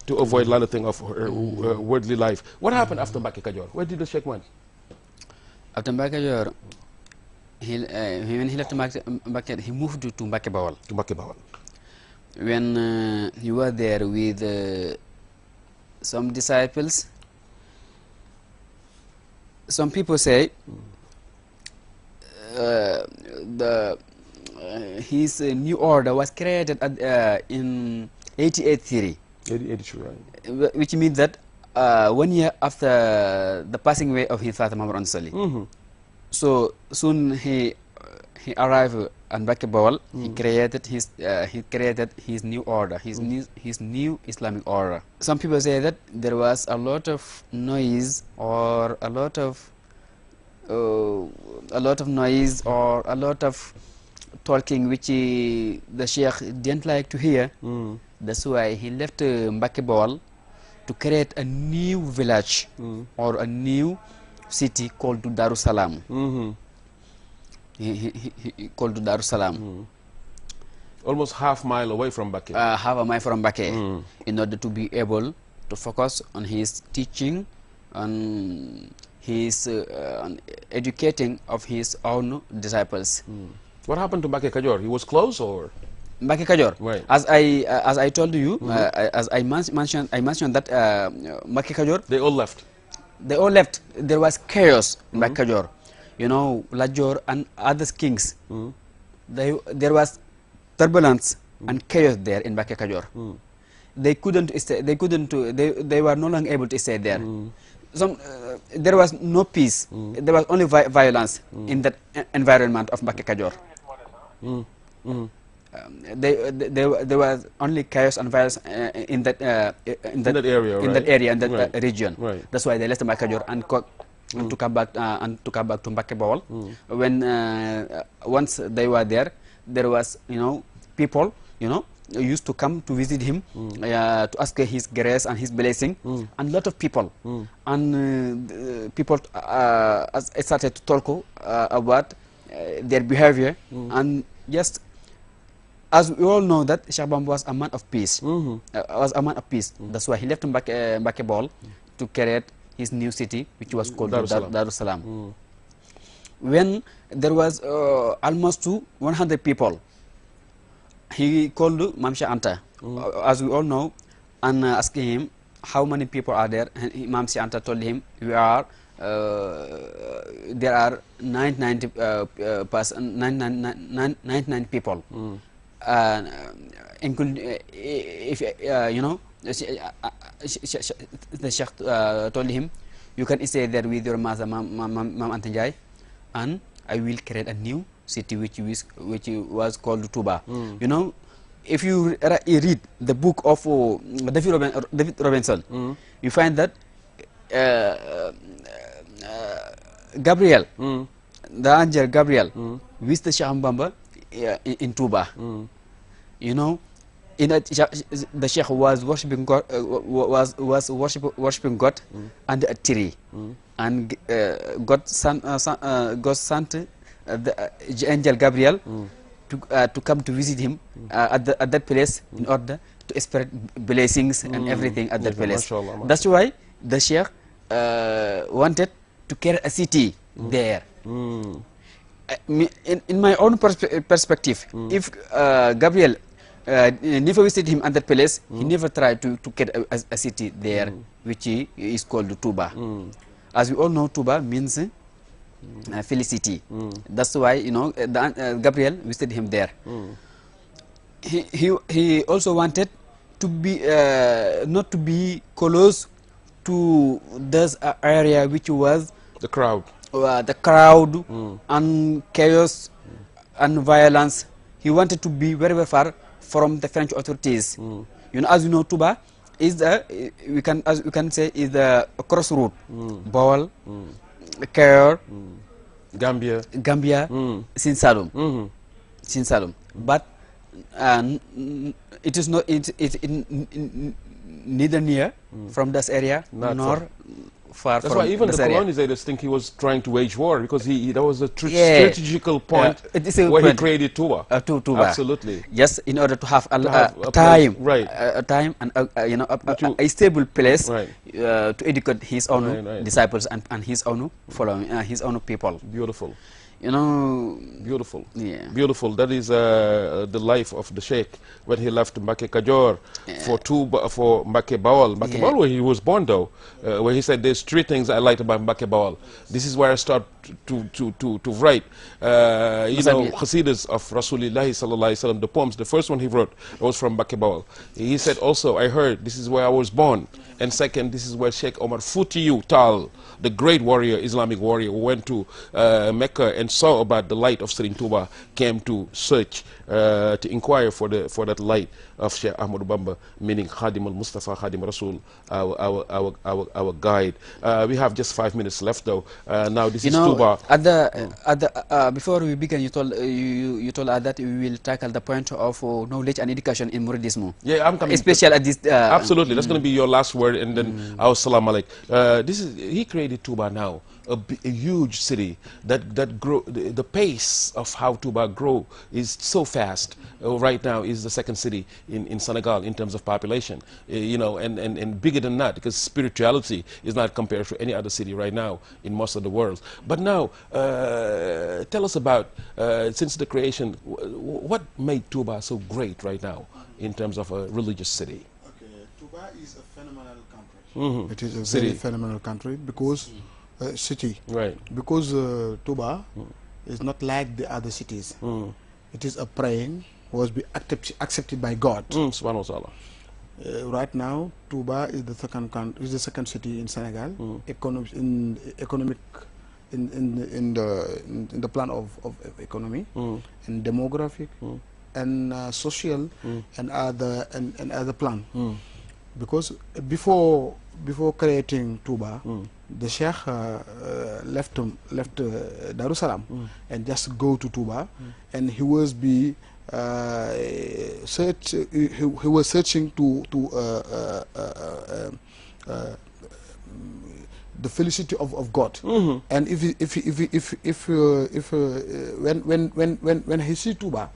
to avoid a lot of things of worldly life. What happened after Mbacke Kadior? Where did the Sheikh went? After Mbacke Kadior, when he left Mbacke, he moved to Mbacke Bawal. To Mbacke Bawal. When he was there with some disciples, some people say his new order was created in 88 which means that 1 year after the passing away of his father Muhammad Ansali. So soon he arrived at Mbacke Bawal. He created his new order, his new Islamic order. Some people say that there was a lot of noise or a lot of noise or a lot of talking which the Sheikh didn't like to hear. That's why he left Mbacke Bawal to create a new village or a new city called Darussalam. He called to Darussalam. Almost half mile away from Mbacke. Half a mile from Mbacke, in order to be able to focus on his teaching, on his on educating of his own disciples. What happened to Mbacke Kadior? He was close, or? Mbacke Kadior, right. As I told you, as I mentioned that Mbacke Kadior, they all left. They all left. There was chaos in Mbacke Kadior. Lajor and other kings. There was turbulence and chaos there in Mbacke Kadior. They couldn't stay. They were no longer able to stay there. There was no peace. There was only violence in that environment of Mbacke Kadior. There was only chaos and violence in that area, in that region. Right. That's why they left Mbacke Kadior and to come back to Mbacke Bawal. When once they were there, there was people used to come to visit him to ask his grace and his blessing, and a lot of people and people started to talk about their behavior, and just as we all know that Sheikh Bamba was a man of peace. That's why he left Mbacke Bawal to create his new city, which was called Darussalam. When there was almost 100 people, he called Mamsha Anta, as we all know, and asked him how many people are there. And Mamsha Anta told him, we are there are 99 people, including if you know, the Sheikh told him, you can stay there with your mother, Mam Antanjai, and I will create a new city which was called TOUBA. You know, if you read the book of David Robinson, you find that Gabriel, the angel Gabriel, visited Sheikh Bamba in TOUBA. You know, the Sheikh was worshiping God, was worshiping God under a tree, and God sent the angel Gabriel to come to visit him at that place in order to spread blessings and everything at that place. That's why the Sheikh wanted to create a city there. In my own perspective, if Gabriel never visited him at that place, he never tried to get a city there, which is called TOUBA. As we all know, TOUBA means felicity. That's why, you know, Gabriel visited him there. He also wanted to be not to be close to this area which was the crowd, and chaos and violence. He wanted to be very, very far from the French authorities. You know, as you know, TOUBA is we can say is the crossroad. Bawal, Caire, Gambia, Sine Saloum. But it is not neither near from this area nor far That's from why even this the area. colonizers think he was trying to wage war, because that was a strategical point where he created TOUBA. TOUBA. Absolutely. Just in order to have a time, place, a time and you know, a stable place to educate his own disciples and his own following, his own people. Beautiful. You know, beautiful. Yeah, beautiful. That is the life of the Sheikh when he left MBACKE Kajor for TOUBA, for MBACKE Bawal. MBACKE Bawal, where he was born, though, where he said, "There's three things I liked about MBACKE Bawal. This is where I start to write, you know, Qasidas of Rasulullah sallallahu alaihi wasallam, the poems. The first one he wrote was from MBACKE Bawal. He said also, I heard this is where I was born, and second, this is where Sheikh Omar Foutiyou Tall, the great warrior, Islamic warrior, who went to Mecca and saw about the light of Serigne Touba, came to search, to inquire for that light of Sheikh Ahmadu Bamba, meaning Khadim al-Mustafa, Khadim Rasul, our guide." We have just 5 minutes left, though. Now this is TOUBA. Before we begin, you told us that we will tackle the point of knowledge and education in Mouridism. Yeah, I'm coming. Especially at this. Absolutely, that's going to be your last word, and then our salam alaik. He created TOUBA now, a huge city that grow. The pace of how TOUBA grow is so fast. Right now is the second city in Senegal in terms of population, you know, and bigger than that, because spirituality is not compared to any other city right now in most of the world. But now, tell us about, since the creation, what made TOUBA so great right now in terms of a religious city? Okay, TOUBA is a phenomenal country. It is a very phenomenal country because city. Right. Because TOUBA is not like the other cities. It is a praying was be accepted by God. Subhanahu wa ta'ala. Right now, TOUBA is the second city in Senegal. In the plan of economy, and demographic, and social, and other plan. Because before creating TOUBA, the Sheikh left Darussalam and just go to TOUBA, and he was he was searching to the felicity of God. And when he see TOUBA,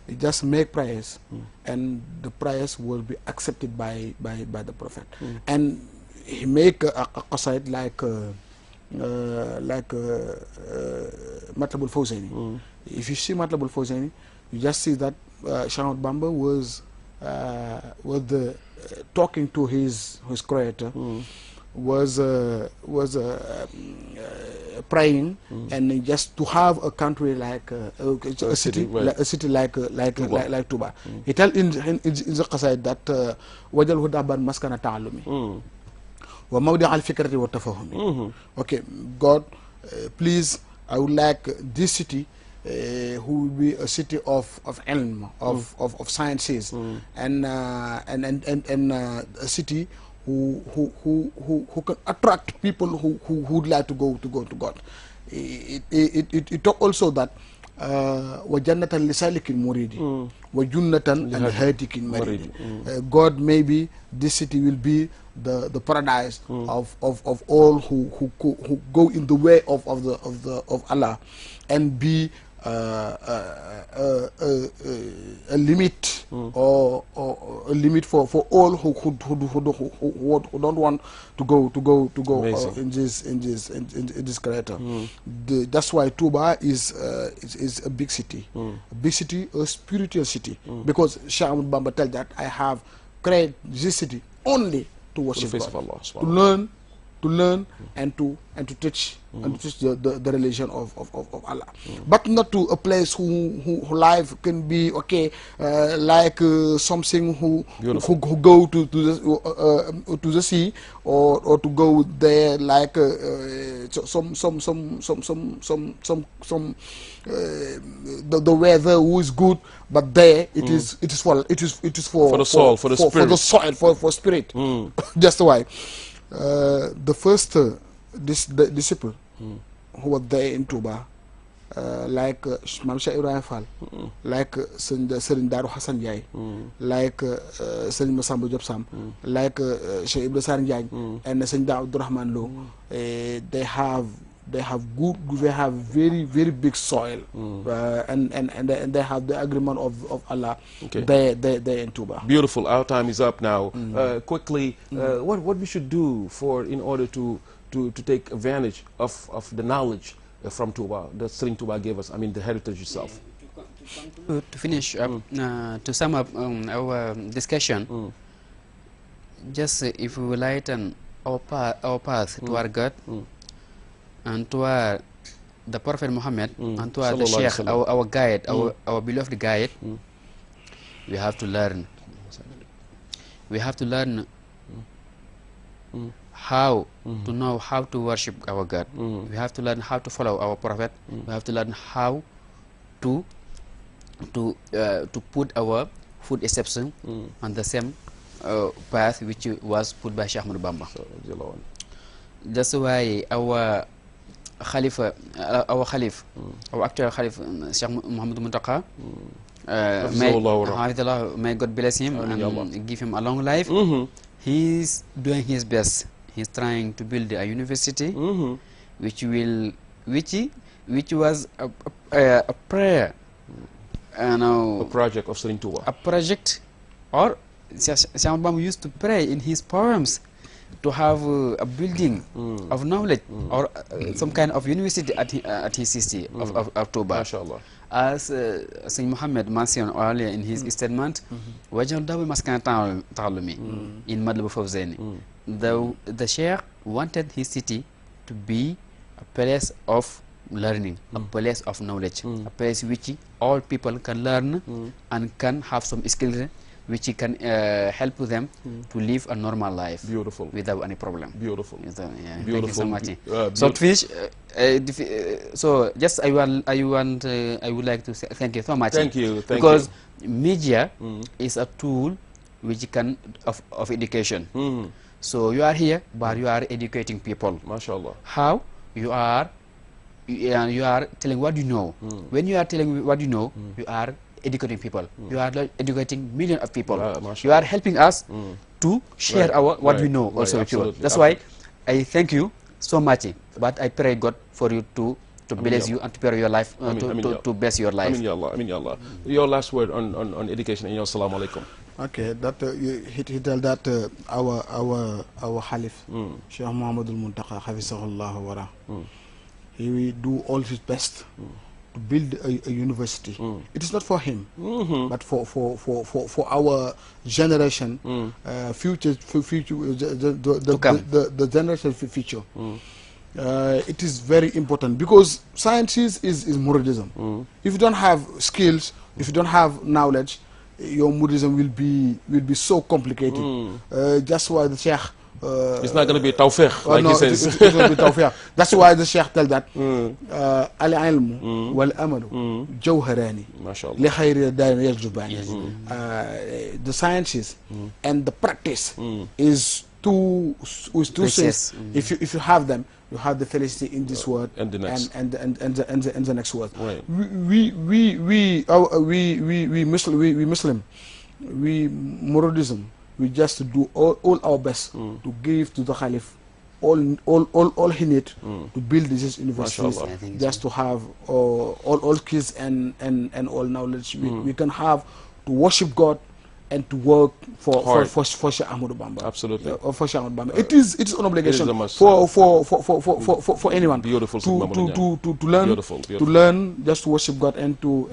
he just make prayers, and the prayers will be accepted by the Prophet. And he make a qasaid like Matlabul Fawzayni. If you see Matlabul Fawzayni, you just see that Sheikh Bamba was talking to his creator was praying, and just to have a country like a city like TOUBA. He tell in the qasaid that wajal hudaban maskana ta'allumi wa mawdi' al-fikrati wa tafahumi. Okay, God, please, I would like this city who will be a city of ilm, of sciences, and a city who can attract people who would like to go to God. It talk also that wa jannatan li salikin muridi wa junnatan an hatikin maridi. God, maybe this city will be the paradise of all who go in the way of Allah, and be a limit or a limit for all who don't want to go in this character. That's why TOUBA is a big city, a spiritual city, because Sheikh Bamba tell that I have created this city only to worship God, to learn and to teach the religion of Allah, but not to a place who life can be like something who go to the sea, or to go there like the weather who is good, but there it is for the soul, for the soil, for spirit. That's why the first disciple who was there in TOUBA, like Mam Cheikh Ibrahim Fall, like Serigne Darou Hassan Ndiaye, like Serigne Massamba Diop Sam, like Cheikh Ibrahim Sarr Ndiaye, and Serigne Da Abdourahmane Lo, they have very big soil, and they have the agreement of Allah. They in TOUBA. Beautiful. Our time is up now. Quickly, what we should do in order to take advantage of the knowledge from TOUBA that Serigne TOUBA gave us. I mean, the heritage itself. To finish up, to sum up our discussion, just if we lighten our path toward God, and toward the Prophet Muhammad, and toward the Sheikh, our guide, our beloved guide, we have to learn. We have to learn how to know how to worship our God. We have to learn how to follow our Prophet. We have to learn how to put our footsteps on the same path which was put by Sheikh Ahmadu Bamba. That's why our Khalifa, our actual Khalif, Sheikh Muhammad Muntaka, may God bless him and give him a long life. He's doing his best. He's trying to build a university, which was a prayer, a project of Serigne TOUBA. A project, or Sheikh Bamba used to pray in his poems to have a building of knowledge, or some kind of university at his city of TOUBA. MashaAllah. As Sayyid Muhammad mentioned earlier in his statement, wajal dawi maskana ta'allumi in Madlab Fawzaini. The Sheikh wanted his city to be a place of learning, a place of knowledge, a place which all people can learn and can have some skills which can help them to live a normal life. Beautiful. Without any problem. Beautiful. Beautiful. Thank you so much. So fish. So just I would like to say thank you so much. Thank you. Because media is a tool which can of education. So you are here, but you are educating people. MashaAllah. How you are telling what you know. When you are telling what you know, you are educating people. You are educating millions of people. You are helping us to share what we know also with you. That's why I thank you so much. But I pray God for you to bless you and to prepare your life, to bless your life. Amin ya Allah. Amin ya Allah. Your last word on education and your assalamu alaikum. Okay, that he tell that our Khalif, Sheikh Muhammadul Muntaka, Hafizahullah wara, he will do all his best to build a university. It is not for him, but for our generation, future, the generation future. It is very important because science is Muridism. If you don't have skills, if you don't have knowledge, your Muridism will be so complicated. That's why the Sheikh. It's not going to be tawfiq, like he says. It will be tawfiq. That's why the Sheikh tell that al-ilmu wal-amalu jawharani li khayri darin yaljubani. The sciences and the practice is two things. If you have them, you have the felicity in this world and the next and the next world. Right. We Muslim, we Muridism, we just do all our best to give to the Khalif all he need to build these universities, just to have all skills and all knowledge we can have to worship God and to work for Sheikh Ahmadu Bamba. Absolutely. For Sheikh Ahmadu Bamba. It is an obligation for anyone beautiful to learn, beautiful. To learn, just to worship God and to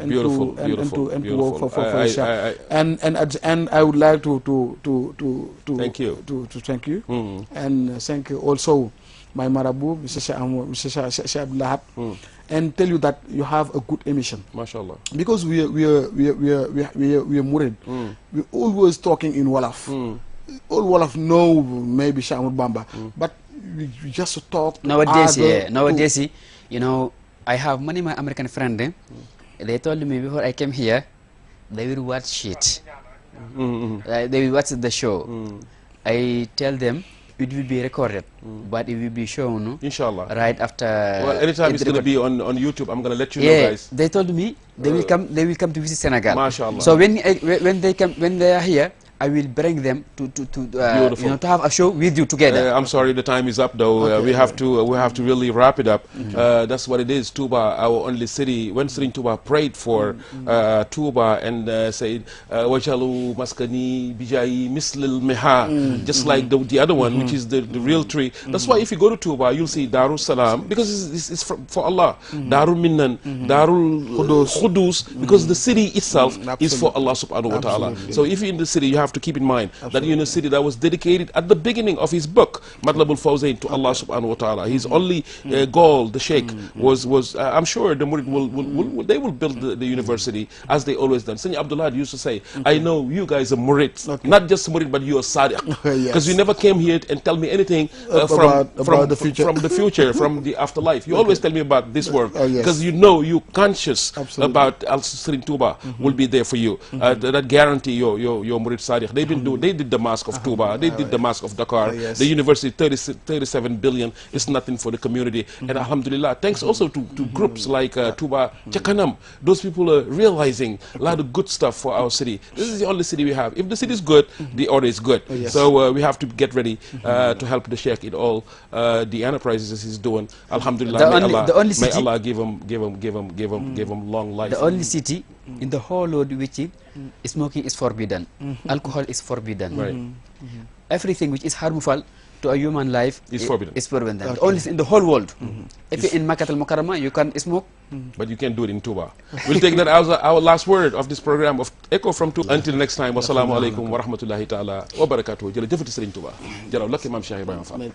work for Sheikh. And at the end, I would like to thank you. To thank you and thank you also my Marabu, Mr. Sheikh, and tell you that you have a good emission. MashaAllah. Because we are Murid. We always talking in Wolof. All Wolof know maybe Sheikh Ahmadu Bamba, but we just talk. Nowadays, you know, I have many my American friends. They told me before I came here, they will watch it. They will watch the show. I tell them it will be recorded, but it will be shown right after. Well, anytime it's going to be on YouTube, I'm going to let you know, guys. They told me they will come to visit Senegal. MashaAllah. So when they are here, I will bring them to to have a show with you together. I'm sorry, the time is up though. Okay, we have to really wrap it up. That's what it is. TOUBA, our only city. When Serigne Touba prayed for TOUBA and said, "Wajalu maskani bijai mislil meha," just like the other one, which is the real tree. That's why if you go to TOUBA, you'll see Darul Salam, because it's for Allah. Darul Minnan, Darul Khudus, because the city itself is for Allah subhanahu wa ta'ala. So if you're in the city, you have to keep in mind that you're in a city that was dedicated at the beginning of his book, Matlabul Fawzain, to Allah subhanahu wa ta'ala. His only goal, the Sheikh, was I'm sure the Murid will build the university as they always done. Sayyid Abdullah used to say, I know you guys are Murid, not just Murid, but you are Sadiq. Because you never came here and tell me anything from the future, from the afterlife. You always tell me about this world, because you know you're conscious about Serigne Touba will be there for you. That guarantee your Murid Sadiq. They did the Mosque of TOUBA, they did the Mosque of Dakar, the university, 37 billion is nothing for the community. And Alhamdulillah, thanks also to groups like TOUBA Chakanam. Those people are realizing a lot of good stuff for our city. This is the only city we have. If the city is good, the order is good. So we have to get ready to help the Sheikh in all the enterprises he's doing. Alhamdulillah, may Allah give him long life. The only city in the whole world which smoking is forbidden, alcohol is forbidden, everything which is harmful to a human life is forbidden. The only in the whole world. If you're in Makkah al-Mukarramah, you can smoke, but you can't do it in TOUBA. We'll take that as our last word of this program of Echo from TOUBA. Until next time, wassalamu alaikum wa rahmatullahi ta'ala wa barakatuh. Jërëjëf Serigne Touba. Jaraw lakk Imam Cheikh Ibrahima Fall.